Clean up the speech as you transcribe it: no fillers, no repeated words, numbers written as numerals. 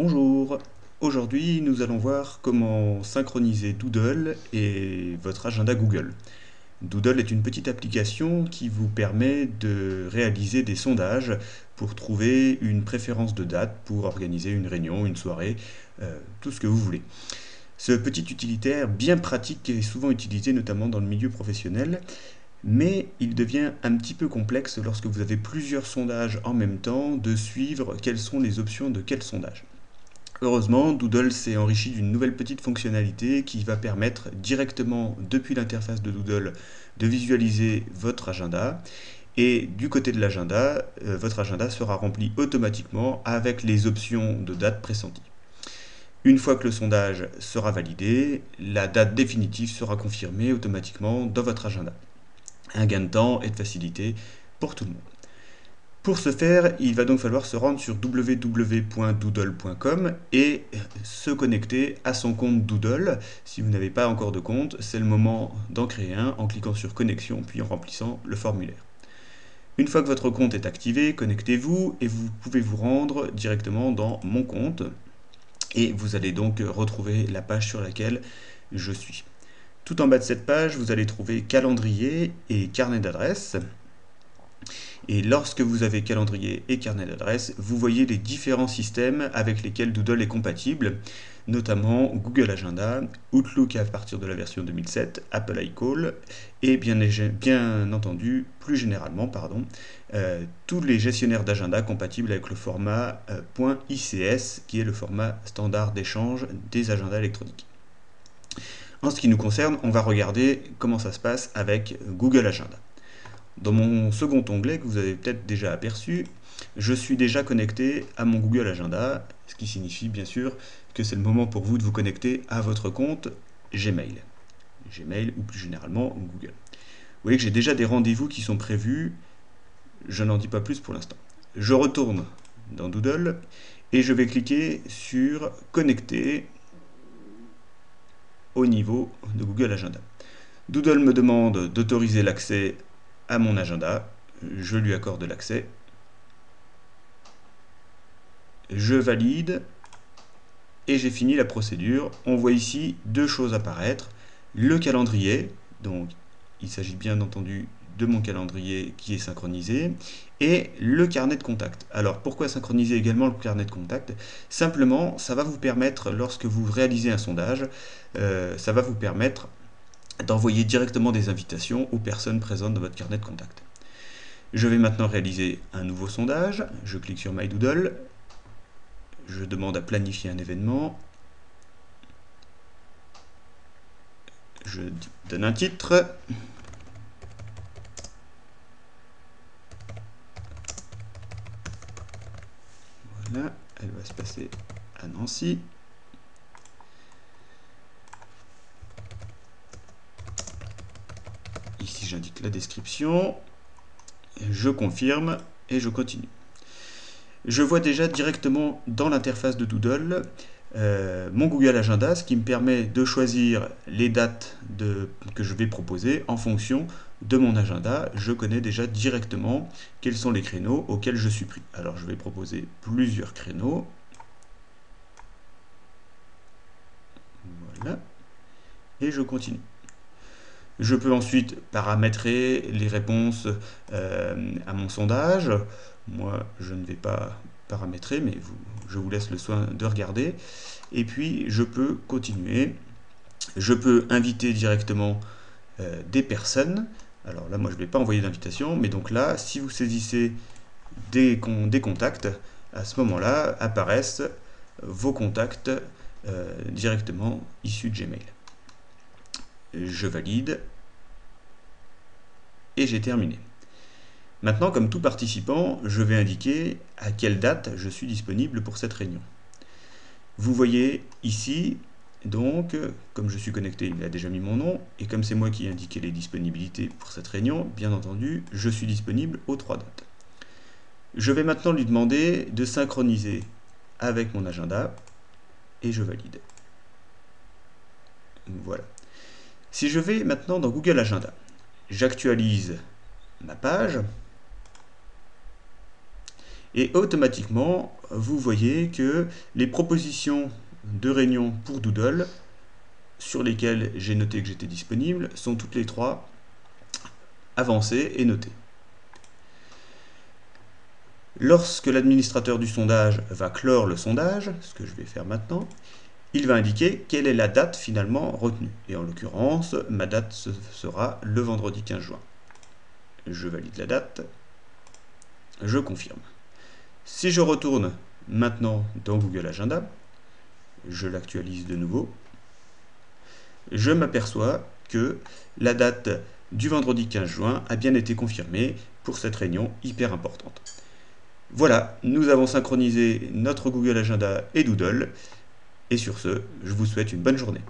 Bonjour, aujourd'hui nous allons voir comment synchroniser Doodle et votre agenda Google. Doodle est une petite application qui vous permet de réaliser des sondages pour trouver une préférence de date pour organiser une réunion, une soirée, tout ce que vous voulez. Ce petit utilitaire bien pratique est souvent utilisé notamment dans le milieu professionnel, mais il devient un petit peu complexe lorsque vous avez plusieurs sondages en même temps de suivre quelles sont les options de quel sondage. Heureusement, Doodle s'est enrichi d'une nouvelle petite fonctionnalité qui va permettre directement depuis l'interface de Doodle de visualiser votre agenda. Et du côté de l'agenda, votre agenda sera rempli automatiquement avec les options de date pressenties. Une fois que le sondage sera validé, la date définitive sera confirmée automatiquement dans votre agenda. Un gain de temps et de facilité pour tout le monde. Pour ce faire, il va donc falloir se rendre sur www.doodle.com et se connecter à son compte Doodle. Si vous n'avez pas encore de compte, c'est le moment d'en créer un en cliquant sur Connexion puis en remplissant le formulaire. Une fois que votre compte est activé, connectez-vous et vous pouvez vous rendre directement dans Mon compte et vous allez donc retrouver la page sur laquelle je suis. Tout en bas de cette page, vous allez trouver Calendrier et Carnet d'adresses. Et lorsque vous avez calendrier et carnet d'adresses, vous voyez les différents systèmes avec lesquels Doodle est compatible, notamment Google Agenda, Outlook à partir de la version 2007, Apple iCall et bien entendu, plus généralement, tous les gestionnaires d'agenda compatibles avec le format .ics qui est le format standard d'échange des agendas électroniques. En ce qui nous concerne, on va regarder comment ça se passe avec Google Agenda. Dans mon second onglet, que vous avez peut-être déjà aperçu, je suis déjà connecté à mon Google Agenda, ce qui signifie bien sûr que c'est le moment pour vous de vous connecter à votre compte Gmail. Gmail ou plus généralement Google. Vous voyez que j'ai déjà des rendez-vous qui sont prévus, je n'en dis pas plus pour l'instant. Je retourne dans Doodle et je vais cliquer sur Connecter au niveau de Google Agenda. Doodle me demande d'autoriser l'accès à mon agenda, je lui accorde l'accès, je valide et j'ai fini la procédure. On voit ici deux choses apparaître, le calendrier, donc il s'agit bien entendu de mon calendrier qui est synchronisé, et le carnet de contact. Alors pourquoi synchroniser également le carnet de contact? Simplement, ça va vous permettre, lorsque vous réalisez un sondage, ça va vous permettre d'envoyer directement des invitations aux personnes présentes dans votre carnet de contact. Je vais maintenant réaliser un nouveau sondage. Je clique sur My Doodle. Je demande à planifier un événement. Je donne un titre. Voilà, elle va se passer à Nancy. Ici, j'indique la description. Je confirme et je continue. Je vois déjà directement dans l'interface de Doodle mon Google Agenda, ce qui me permet de choisir les dates que je vais proposer en fonction de mon agenda. Je connais déjà directement quels sont les créneaux auxquels je suis pris. Alors je vais proposer plusieurs créneaux. Voilà. Et je continue. Je peux ensuite paramétrer les réponses à mon sondage. Moi, je ne vais pas paramétrer, mais je vous laisse le soin de regarder. Et puis, je peux continuer. Je peux inviter directement des personnes. Alors là, moi, je ne vais pas envoyer d'invitation, mais donc là, si vous saisissez des contacts, à ce moment-là, apparaissent vos contacts directement issus de Gmail. Je valide et j'ai terminé. Maintenant, comme tout participant, je vais indiquer à quelle date je suis disponible pour cette réunion. Vous voyez ici, donc, comme je suis connecté, il a déjà mis mon nom, et comme c'est moi qui ai indiqué les disponibilités pour cette réunion, bien entendu, je suis disponible aux 3 dates. Je vais maintenant lui demander de synchroniser avec mon agenda, et je valide. Voilà. Si je vais maintenant dans Google Agenda, j'actualise ma page, Et automatiquement, vous voyez que les propositions de réunion pour Doodle, sur lesquelles j'ai noté que j'étais disponible, sont toutes les trois avancées et notées. Lorsque l'administrateur du sondage va clore le sondage, ce que je vais faire maintenant, il va indiquer quelle est la date finalement retenue. Et en l'occurrence, ma date sera le vendredi 15 juin. Je valide la date, je confirme. Si je retourne maintenant dans Google Agenda, je l'actualise de nouveau, je m'aperçois que la date du vendredi 15 juin a bien été confirmée pour cette réunion hyper importante. Voilà, nous avons synchronisé notre Google Agenda et Doodle, et sur ce, je vous souhaite une bonne journée.